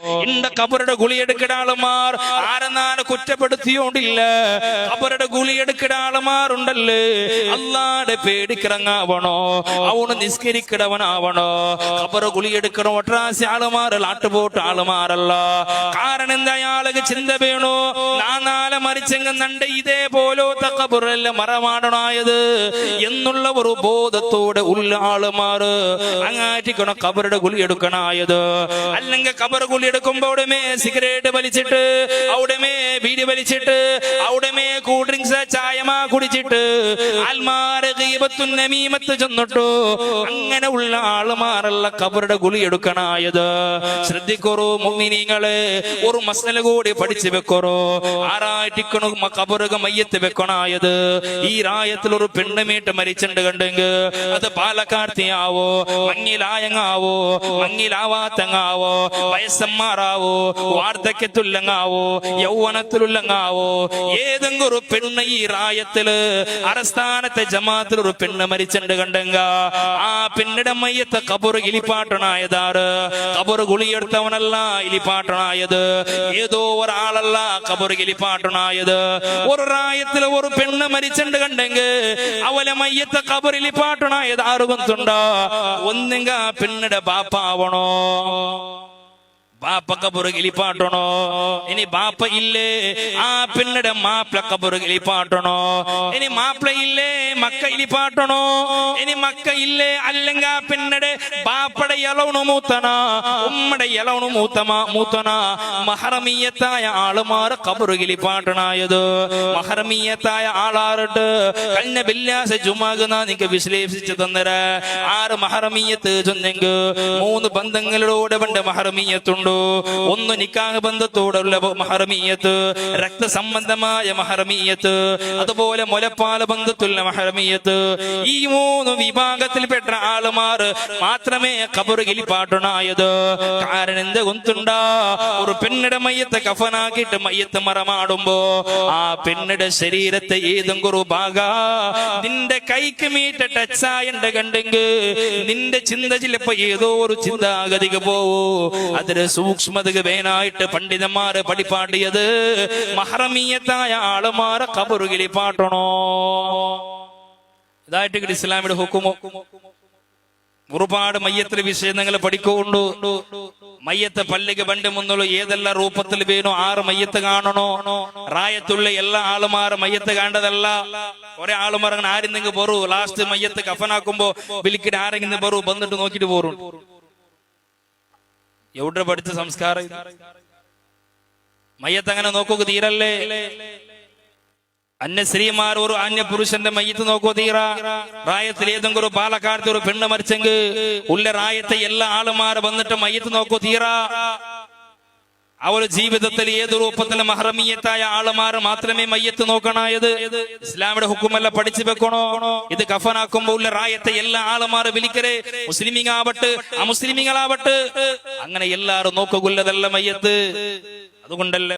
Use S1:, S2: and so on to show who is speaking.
S1: ഇന്റെ കബറുടെ ഗുളിയെടുക്കുന്ന ആളുമാർ ആരെന്നാണ് കുറ്റപ്പെടുത്തിയോണ്ടില്ല. കബറുടെ ഗുളിയെടുക്കുന്ന ആളുമാരുണ്ടല്ലേ, അല്ലാടെ പേടിക്കിറങ്ങാവണോ, അവന് നിസ്കരിക്കണവനാവണോ. കബറ് ഗുളിയെടുക്കണ ഒട്രാസി ആളുമാർ ആട്ടുപോട്ട് ആളുമാരല്ല. കാരണം എന്താ, അയാൾക്ക് ചിന്ത വേണോ, നാളെ മരിച്ചെങ്ങുന്നുണ്ട് ഇതേപോലത്തെ കബറല്ല മറമാടണായത് എന്നുള്ള ഒരു ബോധത്തോടെ ഉള്ള ആളുമാറ് അങ്ങാറ്റിക്കണ കബറുടെ ഗുളി എടുക്കണായത്. അല്ലെങ്കിൽ കബർ ഗുളി എടുക്കുമ്പോഴുമേ സിഗരറ്റ് വലിച്ചിട്ട്, അവിടെമേ ബീഡി വലിച്ചിട്ട്, അവിടെമേ കൂൾ ഡ്രിങ്ക്സ് ചായമാ കുടിച്ചിട്ട് ആൽമാരെ ഗീബത്തും നമീമത്ത് ചെന്നിട്ടു അങ്ങനെ ഉള്ള ആളുമാരല്ല കബറുടെ ഗുളി എടുക്കണായത്. ശ്രദ്ധിക്കറോ മുഅ്മിനീങ്ങളെ, ഒരു മസ്അല കൂടി പഠിച്ചു വെക്കറോ. ആരായിട്ടിക്കണു കബറുക മയ്യത്ത് വെക്കണായത്. ഈ രായത്തിൽ ഒരു പെണ്ണുമീട്ട് മരിച്ചിട്ടുണ്ട് കണ്ടെങ്കിൽ അത് പാലക്കാർത്തിയാവോ, മങ്ങിലായങ്ങാവോ, മങ്ങിലാവാത്തങ്ങാവോ, വയസ്സന്മാരാവോ, വാർദ്ധക്യത്തുല്ലങ്ങാവോ, യൗവനത്തിലുള്ളങ്ങാവോ, ഏതെങ്കിലും ഒരു പെണ്ണ് ഈ രായത്തില് അരസ്ഥാനത്തെ ജമാത്തിൽ ഒരു പെണ്ണ് മരിച്ചിട്ടുണ്ട് കണ്ടെങ്ക ആ പെണ്ണിടെ മയ്യത്ത് കബറ് ഇലിപ്പാട്ടണായതാറ്. കബറ് ഗുളിയെടുത്തവനല്ല ഇലിപ്പാട്ടണായത്, ഏതോ ഒരാളല്ല കബറ് ഇലിപ്പാട്ടണായത്. ഒരു റായത്തില് ഒരു പെണ്ണ് മരിച്ചിട്ടുണ്ട് കണ്ടെങ്കിൽ അവലെ മയ്യത്ത് കബറ് ഇലിപ്പാട്ടണായത് ആറുകൊണ്ടുണ്ടോ. ഒന്നെങ്ക പെണ്ണിടെ ബാപ്പാവണോ, ബാപ്പ കബറ് കിളിപ്പാട്ടണോ. ഇനി ബാപ്പ ഇല്ലേ, ആ പെണ്ണിടെ മാപ്പിള കബറ് കിളിപ്പാട്ടണോ. ഇനി മാപ്പിള ഇല്ലേ, മക്ക ഇലിപ്പാട്ടണോ. ഇനി മക്ക ഇല്ലേ, അല്ലെങ്കിൽ ആ പെണ്ണിടെ ബാപ്പയുടെ ഇളവണു മൂത്തന, ഉമ്മയുടെ ഇളവണു മൂത്തന. മഹറമീയത്തായ ആളുമാർ കബറ് കിളിപ്പാട്ടണായത്. മഹറമീയത്തായ ആളാറിട്ട് കഴിഞ്ഞ വെള്ളിയാഴ്ച ജുമാകുന്ന നിനക്ക് വിശ്ലേഷിച്ചു തന്നര. ആറ് മഹറമീയത്ത് ചെന്നെങ്കിൽ 3 ബന്ധങ്ങളിലൂടെ പണ്ട് മഹറമീയത്തുണ്ട്. ഒന്ന് നിക്കാഹ് ബന്ധത്തോടുള്ള മഹറമീയത്ത്, രക്തസംബന്ധമായ മഹറമീയത്ത്, അതുപോലെ മുലപ്പാല ബന്ധത്തുള്ള മഹറമീയത്ത്. ഈ 3 വിഭാഗത്തിൽപ്പെട്ട ആളുമാർ മാത്രമേ കബറ് കിളിപ്പാട്ടണായത്. കാരണം എന്ത് കൊണ്ടുണ്ടാ, ഒരു പെണ്ണിടെ മയ്യത്ത് കഫനാക്കിയിട്ട് മയ്യത്ത് മറമാടുമ്പോ ആ പെണ്ണിടെ ശരീരത്തെ ഏതെങ്കിലും ഒരു ഭാഗ നിന്റെ കൈക്ക് മീറ്റ ടച്ചായുണ്ട് കണ്ടെങ്കിൽ നിന്റെ ചിന്ത ചിലപ്പോ ഏതോ ഒരു ചിന്താഗതിക്ക് പോവൂ. അതിന് സൂക്ഷ്മതക്ക് വേനായിട്ട് പണ്ഡിതന്മാര് പഠിപ്പാടിയത് മഹറമീയത്തായ ആളുമാരെ കബറ് കിളിപ്പാട്ടണോ. ഇതായിട്ട് ഇസ്ലാമിയുടെ ഹുക്കുമോ. ഒരുപാട് മയ്യത്തിന്റെ വിഷയം നിങ്ങൾ പഠിക്കുന്നുണ്ടു. മയ്യത്ത് പള്ളിക്ക് പണ്ട് മുന്നുള്ള ഏതെല്ലാം രൂപത്തിൽ വേണോ 6 മയ്യത്ത് കാണണോ. റായത്തുള്ള എല്ലാ ആളുമാരും മയ്യത്ത് കാണേണ്ടതല്ല. കുറെ ആളുമാർ അങ്ങനെ ആരെങ്കിലും പോറു, ലാസ്റ്റ് മയ്യത്ത് കഫനാക്കുമ്പോ വിളിക്കിട്ട് ആരെങ്കിലും പോറു, വന്നിട്ട് നോക്കിട്ട് പോറും. എവിടെ പഠിച്ച സംസ്കാരം. മയ്യത്ത് അങ്ങനെ നോക്കുക തീരല്ലേ. അന്യ സ്ത്രീമാർ ഒരു അന്യ പുരുഷന്റെ മയ്യത്ത് നോക്കോ തീറ. റായത്തിൽ ഏതെങ്കിലും ഒരു പാലക്കാടത്തെ ഒരു പെണ്ണ് മരിച്ചെങ്കിൽ ഉള്ള റായത്തെ എല്ലാ ആളുമാർ വന്നിട്ട് മയ്യത്ത് നോക്കോ തീറ. അവരുടെ ജീവിതത്തിൽ ഏത് രൂപത്തിലെ മഹറമീയത്തായ ആളുമാർ മാത്രമേ മയ്യത്ത് നോക്കണായത്. ഇസ്ലാമിയുടെ ഹുക്കുമല്ല പഠിച്ചു വെക്കണോ. ഇത് കഫനാക്കുമ്പോ ഉള്ള റായത്തെ എല്ലാ ആളുമാർ വിളിക്കരെ, മുസ്ലിമിങ്ങളാവട്ടെ അമുസ്ലിമിങ്ങളാവട്ടെ അങ്ങനെ എല്ലാരും നോക്കുകൊള്ളതല്ല മയ്യത്ത്. അതുകൊണ്ടല്ലേ